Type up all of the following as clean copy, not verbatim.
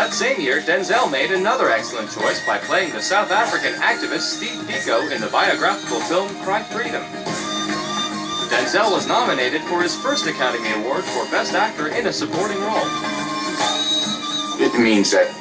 That same year, Denzel made another excellent choice by playing the South African activist Steve Biko in the biographical film Cry Freedom. Denzel was nominated for his first Academy Award for Best Actor in a Supporting Role. It means that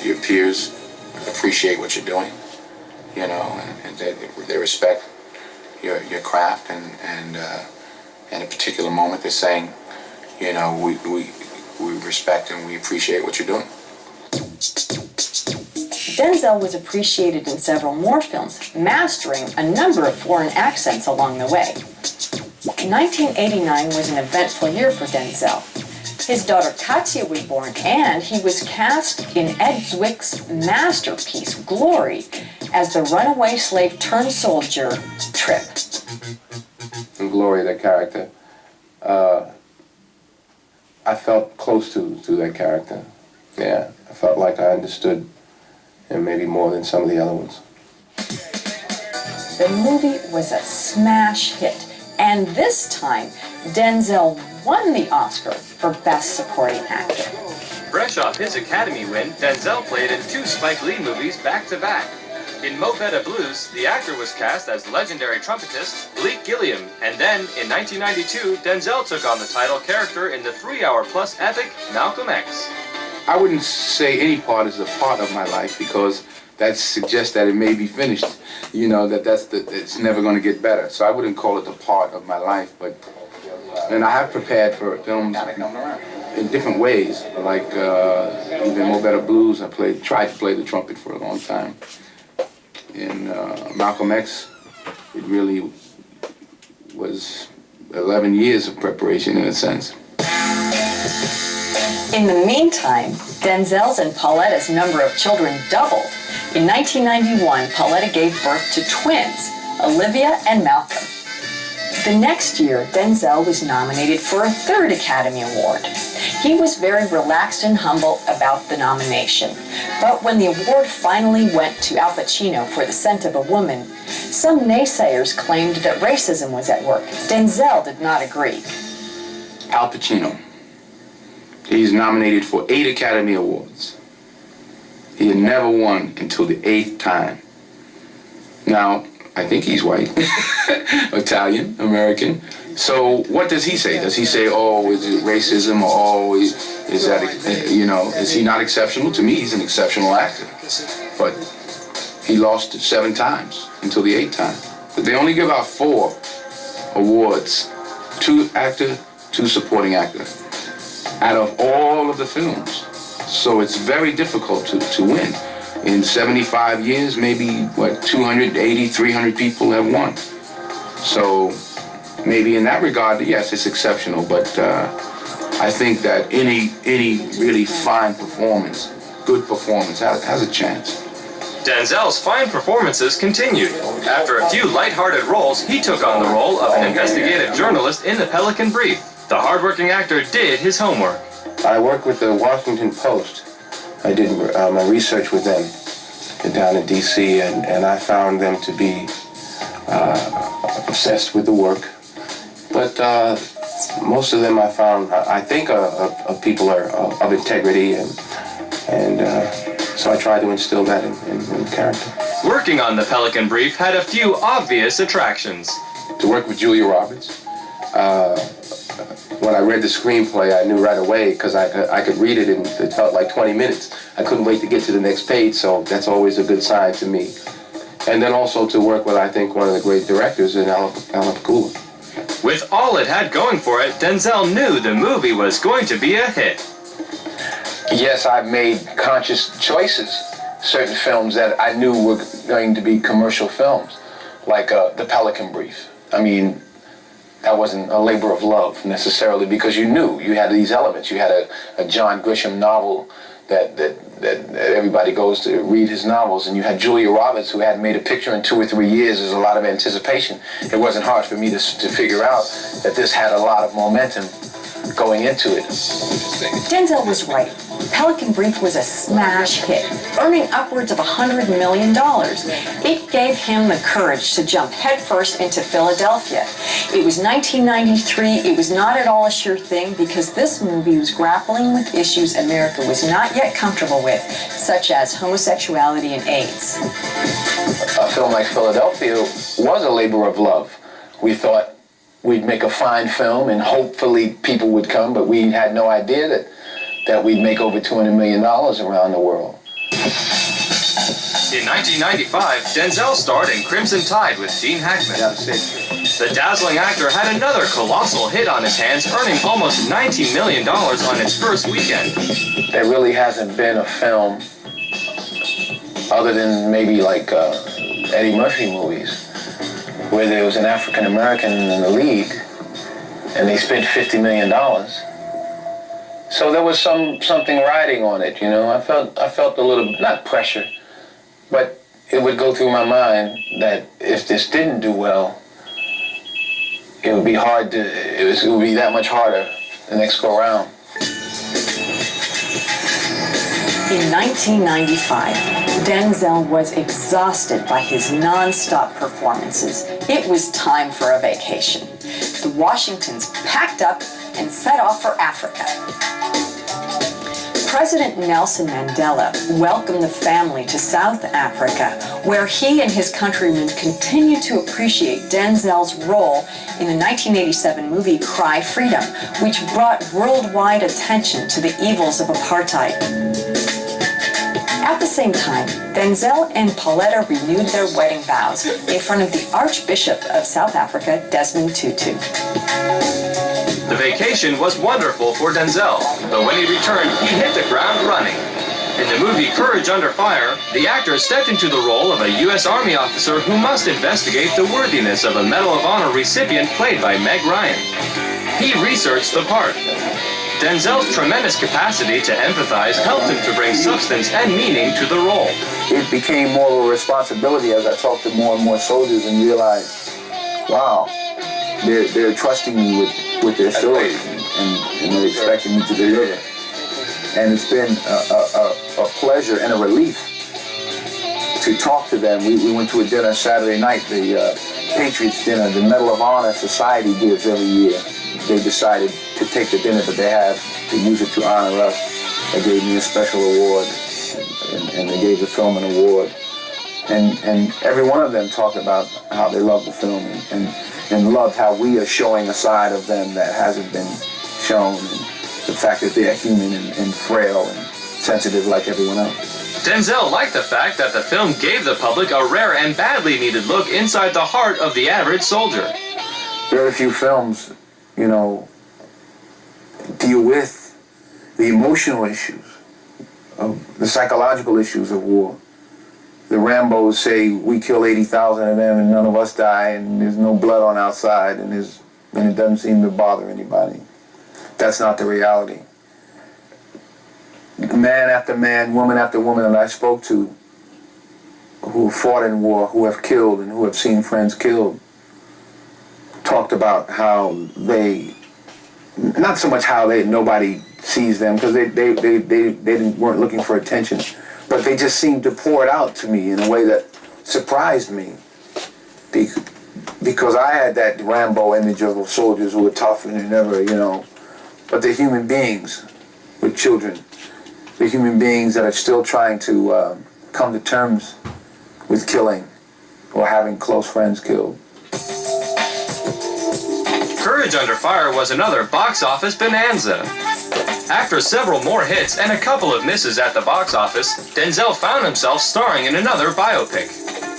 your peers appreciate what you're doing, you know, and they respect your craft, and in a particular moment they're saying, you know, we respect and we appreciate what you're doing. Denzel was appreciated in several more films, mastering a number of foreign accents along the way. 1989 was an eventful year for Denzel. His daughter Katya was born, and he was cast in Ed Zwick's masterpiece, Glory, as the runaway slave turned soldier, Trip. In Glory, that character, I felt close to that character. Yeah, I felt like I understood him maybe more than some of the other ones. The movie was a smash hit, and this time, Denzel won the Oscar for Best Supporting Actor. Fresh off his Academy win, Denzel played in 2 Spike Lee movies back-to-back. In Mo Better Blues, the actor was cast as legendary trumpetist Bleak Gilliam, and then, in 1992, Denzel took on the title character in the 3-hour-plus epic Malcolm X. I wouldn't say any part is a part of my life, because that suggests that it may be finished. You know, it's never going to get better. So I wouldn't call it a part of my life, and I have prepared for films in different ways. Like even Mo Better Blues, I tried to play the trumpet for a long time. In Malcolm X, it really was 11 years of preparation in a sense. In the meantime, Denzel's and Pauletta's number of children doubled. In 1991, Pauletta gave birth to twins, Olivia and Malcolm. The next year, Denzel was nominated for a 3rd Academy Award. He was very relaxed and humble about the nomination. But when the award finally went to Al Pacino for The Scent of a Woman, some naysayers claimed that racism was at work. Denzel did not agree. Al Pacino. He's nominated for 8 Academy Awards. He had never won until the 8th time. Now, I think he's white, Italian, American. So what does he say? Does he say, oh, is it racism, or oh, is that, you know, is he not exceptional? To me, he's an exceptional actor. But he lost 7 times until the 8th time. But they only give out 4 awards, 2 actor, 2 supporting actor, out of all of the films. So it's very difficult to win. In 75 years, maybe, 280, 300 people have won. So maybe in that regard, yes, it's exceptional, but I think that any really fine performance, good performance, has a chance. Denzel's fine performances continued. After a few lighthearted roles, he took on the role of an investigative journalist in The Pelican Brief. The hardworking actor did his homework. I worked with the Washington Post. I did my research with them down in D.C., and I found them to be obsessed with the work. But most of them I think people are of integrity, and so I tried to instill that in the character. Working on The Pelican Brief had a few obvious attractions. To work with Julia Roberts, when I read the screenplay, I knew right away, because I could read it, and it felt like 20 minutes. I couldn't wait to get to the next page, so that's always a good sign to me. And then also to work with, I think, one of the great directors, Alan Pakula. With all it had going for it, Denzel knew the movie was going to be a hit. Yes, I've made conscious choices, certain films that I knew were going to be commercial films, like The Pelican Brief. I mean, that wasn't a labor of love necessarily, because you knew you had these elements. You had a John Grisham novel that everybody goes to read his novels, and you had Julia Roberts, who hadn't made a picture in 2 or 3 years. There's a lot of anticipation. It wasn't hard for me to figure out that this had a lot of momentum going into it. Denzel was right. Pelican Brief was a smash hit, earning upwards of $100 million. It gave him the courage to jump headfirst into Philadelphia. It was 1993. It was not at all a sure thing because this movie was grappling with issues America was not yet comfortable with, such as homosexuality and AIDS. A film like Philadelphia was a labor of love. We thought we'd make a fine film and hopefully people would come, but we had no idea that we'd make over $200 million around the world. In 1995, Denzel starred in Crimson Tide with Gene Hackman. The dazzling actor had another colossal hit on his hands, earning almost $19 million on its first weekend. There really hasn't been a film, other than maybe like Eddie Murphy movies, where there was an African American in the lead and they spent $50 million. So there was something riding on it, you know. I felt a little, not pressure, but it would go through my mind that if this didn't do well, it would be hard to, it would be that much harder the next go around. In 1995, Denzel was exhausted by his non-stop performances. It was time for a vacation. The Washingtons packed up and set off for Africa. President Nelson Mandela welcomed the family to South Africa, where he and his countrymen continued to appreciate Denzel's role in the 1987 movie Cry Freedom, which brought worldwide attention to the evils of apartheid. At the same time, Denzel and Pauletta renewed their wedding vows in front of the Archbishop of South Africa, Desmond Tutu. The vacation was wonderful for Denzel, but when he returned, he hit the ground running. In the movie Courage Under Fire, the actor stepped into the role of a U.S. Army officer who must investigate the worthiness of a Medal of Honor recipient played by Meg Ryan. He researched the part. Denzel's tremendous capacity to empathize helped him to bring substance and meaning to the role. It became more of a responsibility as I talked to more and more soldiers and realized, wow, they're trusting me with their stories and they're expecting me to deliver. And it's been a pleasure and a relief to talk to them. We went to a dinner Saturday night, the Patriots dinner, the Medal of Honor Society gives every year. They decided to take the dinner that they have to use it to honor us. They gave me a special award, and they gave the film an award. And every one of them talked about how they love the film and loved how we are showing a side of them that hasn't been shown, and the fact that they're human and frail and sensitive like everyone else. Denzel liked the fact that the film gave the public a rare and badly needed look inside the heart of the average soldier. Very few films, you know, deal with the emotional issues, of the psychological issues of war. The Rambos say we kill 80,000 of them and none of us die and there's no blood on our side and it doesn't seem to bother anybody. That's not the reality. Man after man, woman after woman that I spoke to who fought in war, who have killed and who have seen friends killed, talked about how they, not so much how nobody sees them because they weren't looking for attention, but they just seemed to pour it out to me in a way that surprised me because I had that Rambo image of soldiers who were tough and they never, you know, but they're human beings with children. They're human beings that are still trying to come to terms with killing or having close friends killed. Courage Under Fire was another box office bonanza. After several more hits and a couple of misses at the box office, Denzel found himself starring in another biopic.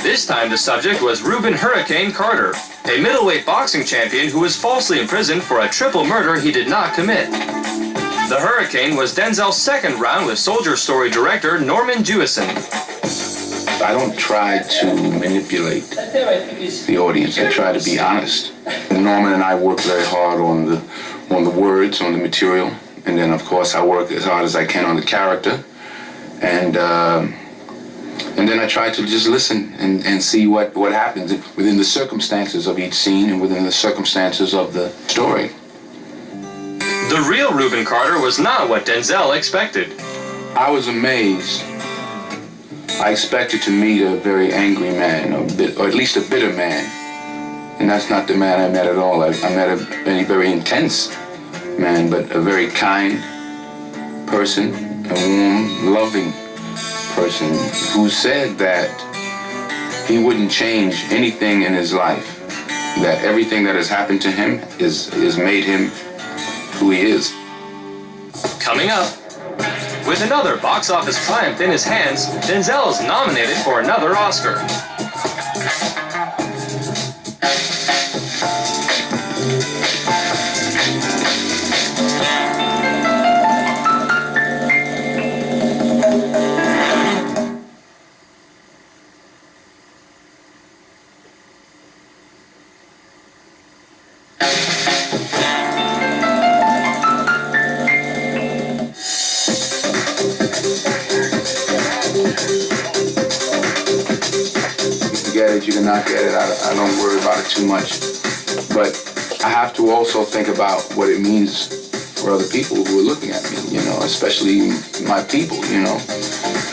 This time the subject was Reuben Hurricane Carter, a middleweight boxing champion who was falsely imprisoned for a triple murder he did not commit. The Hurricane was Denzel's second round with Soldier Story director Norman Jewison. I don't try to manipulate the audience. I try to be honest. Norman and I work very hard on the words, on the material, and then of course I work as hard as I can on the character, and then I try to just listen and see what happens within the circumstances of each scene and within the circumstances of the story. The real Reuben Carter was not what Denzel expected. I was amazed. I expected to meet a very angry man, or at least a bitter man. And that's not the man I met at all. I met a very intense man, but a very kind person, a warm, loving person who said that he wouldn't change anything in his life, that everything that has happened to him is made him who he is. Coming up, with another box office triumph in his hands, Denzel is nominated for another Oscar. You can not get it. I don't worry about it too much. But I have to also think about what it means for other people who are looking at me, you know, especially my people, you know.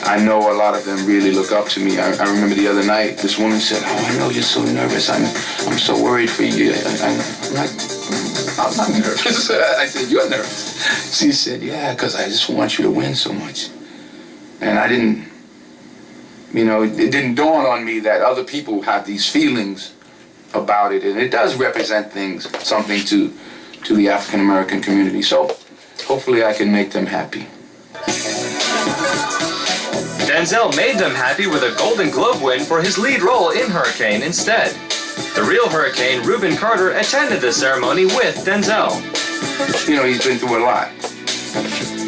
I know a lot of them really look up to me. I remember the other night, this woman said, "Oh, I know you're so nervous. I'm so worried for you." I'm not nervous. I said, "You're nervous." She said, "Yeah, because I just want you to win so much." And I didn't, you know, it didn't dawn on me that other people have these feelings about it, and it does represent something to the African American community. So hopefully I can make them happy. Denzel made them happy with a Golden Globe win for his lead role in Hurricane instead. The real Hurricane, Reuben Carter, attended the ceremony with Denzel. You know, he's been through a lot.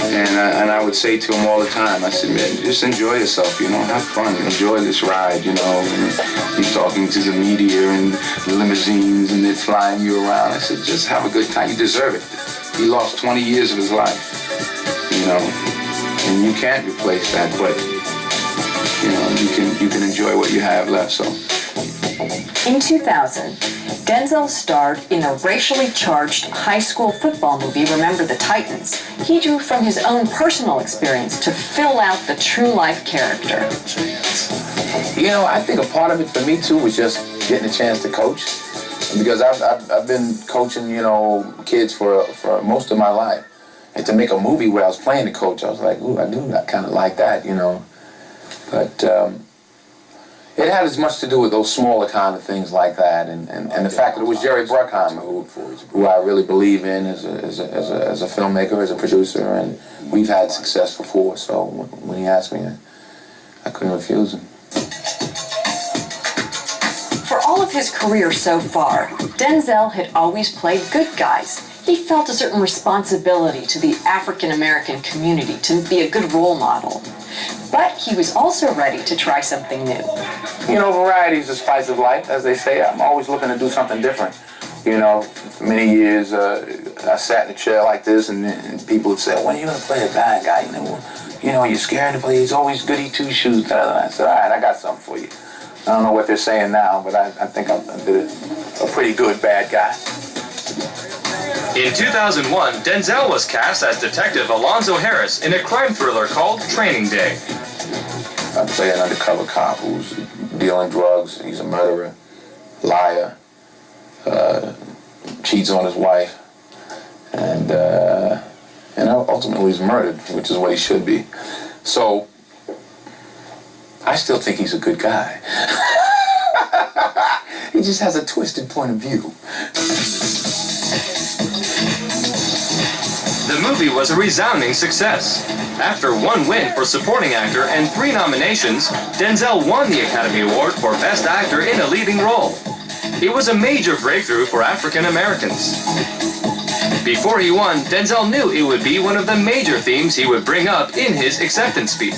And I would say to him all the time, I said, "Man, just enjoy yourself, you know, have fun, enjoy this ride, you know." And he's talking to the media and the limousines and they're flying you around. I said, "Just have a good time, you deserve it." He lost 20 years of his life, you know, and you can't replace that, but, you know, you can enjoy what you have left, so. In 2000, Denzel starred in the racially charged high school football movie Remember the Titans. He drew from his own personal experience to fill out the true life character. You know, I think a part of it for me too was just getting a chance to coach, because I've been coaching, you know, kids for most of my life, and to make a movie where I was playing the coach, I was like, ooh, I kind of like that, you know, but. It had as much to do with those smaller kind of things like that, and the fact that it was Jerry Bruckheimer, who I really believe in as a filmmaker, as a producer, and we've had success before. So when he asked me, I couldn't refuse him. For all of his career so far, Denzel had always played good guys. He felt a certain responsibility to the African American community to be a good role model. But he was also ready to try something new. You know, variety is the spice of life, as they say. I'm always looking to do something different. You know, for many years, I sat in a chair like this, and people would say, "When are you going to play the bad guy? You know, you're scared to play. He's always goody two-shoes." And I said, "All right, I got something for you." I don't know what they're saying now, but I think I did a pretty good bad guy. In 2001, Denzel was cast as Detective Alonzo Harris in a crime thriller called Training Day. I play an undercover cop who's dealing drugs. He's a murderer, liar, cheats on his wife, and ultimately he's murdered, which is what he should be. So I still think he's a good guy. He just has a twisted point of view. The movie was a resounding success. After one win for supporting actor and 3 nominations, Denzel won the Academy Award for Best Actor in a Leading Role. It was a major breakthrough for African Americans. Before he won, Denzel knew it would be one of the major themes he would bring up in his acceptance speech.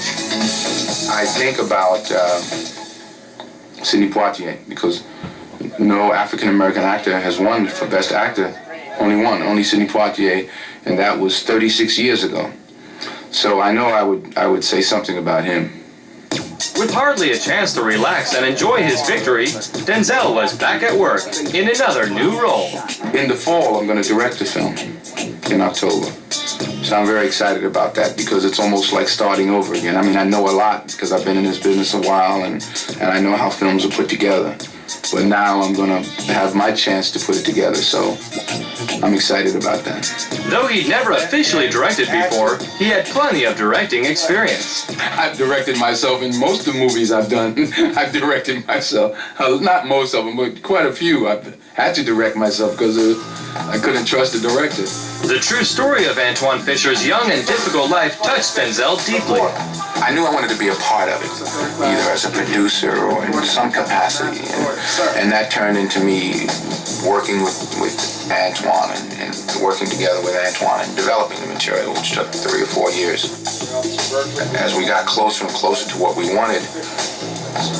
I think about Sidney Poitier, because no African American actor has won for Best Actor. Only Sidney Poitier, and that was 36 years ago. So I know I would say something about him. With hardly a chance to relax and enjoy his victory, Denzel was back at work in another new role. In the fall, I'm going to direct a film in October. So I'm very excited about that because it's almost like starting over again. I mean, I know a lot because I've been in this business a while and I know how films are put together. But now I'm going to have my chance to put it together, so I'm excited about that. Though he'd never officially directed before, he had plenty of directing experience. I've directed myself in most of the movies I've done. I've directed myself. Not most of them, but quite a few. I've had to direct myself because I couldn't trust the director. The true story of Antoine Fisher's young and difficult life touched Denzel deeply. I knew I wanted to be a part of it, either as a producer or in some capacity. And that turned into me working with Antoine and working together with Antoine and developing the material, which took 3 or 4 years. As we got closer and closer to what we wanted,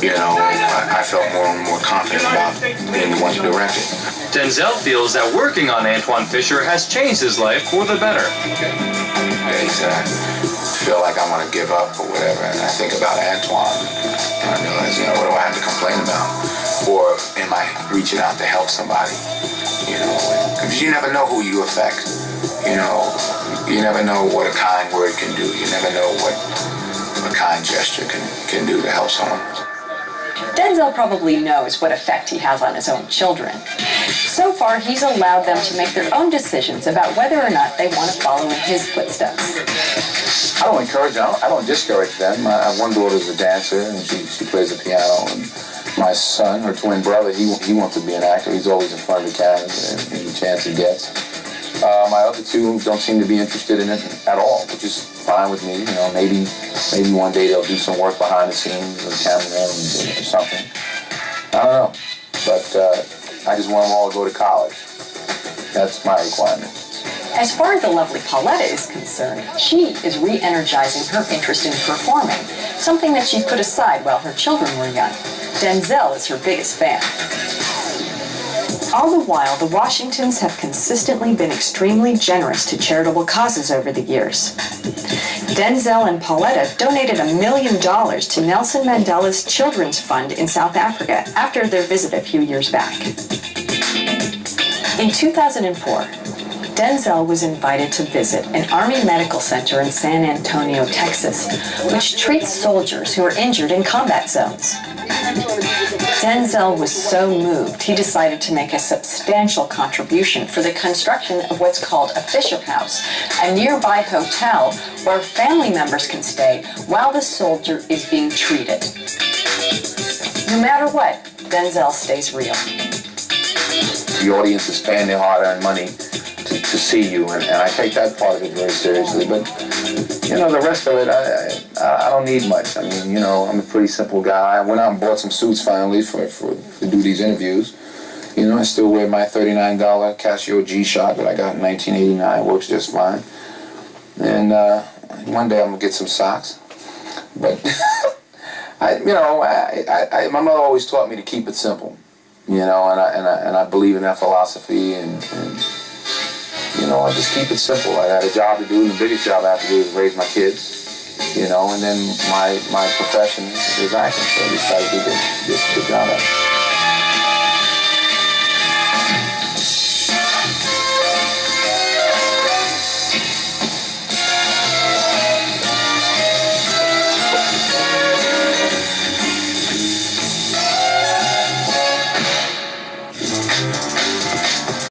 you know, I felt more and more confident about being the one to direct it. Denzel feels that working on Antoine Fisher has changed his life for the better. Days that I feel like I want to give up or whatever, and I think about Antoine, and I realize, you know, what do I have to complain about? Or am I reaching out to help somebody? You know, because you never know who you affect. You know, you never know what a kind word can do. You never know what a kind gesture can do to help someone. Denzel probably knows what effect he has on his own children. So far, he's allowed them to make their own decisions about whether or not they want to follow in his footsteps. I don't encourage them. I don't discourage them. I have one daughter who's a dancer, and she plays the piano. And my son, her twin brother, he wants to be an actor. He's always in front of the camera any chance he gets. My other two don't seem to be interested in it at all, which is fine with me. You know, maybe one day they'll do some work behind the scenes or cameraman or something. I don't know, but I just want them all to go to college. That's my requirement. As far as the lovely Pauletta is concerned, she is re-energizing her interest in performing, something that she put aside while her children were young. Denzel is her biggest fan. All the while, the Washingtons have consistently been extremely generous to charitable causes over the years. Denzel and Pauletta donated $1 million to Nelson Mandela's Children's Fund in South Africa after their visit a few years back. In 2004, Denzel was invited to visit an Army medical center in San Antonio, Texas, which treats soldiers who are injured in combat zones. Denzel was so moved, he decided to make a substantial contribution for the construction of what's called a Fisher House, a nearby hotel where family members can stay while the soldier is being treated. No matter what, Denzel stays real. The audience is paying their hard-earned money to see you, and I take that part of it very seriously. But you know, the rest of it, I don't need much. I mean, you know, I'm a pretty simple guy. I went out and bought some suits finally to do these interviews. You know, I still wear my $39 Casio G-Shock that I got in 1989. It works just fine. And one day I'm gonna get some socks. But my mother always taught me to keep it simple. You know, and I believe in that philosophy, and you know, I just keep it simple. I had a job to do, and the biggest job I have to do is raise my kids, you know, and then my profession is acting, so I decided to get the job out.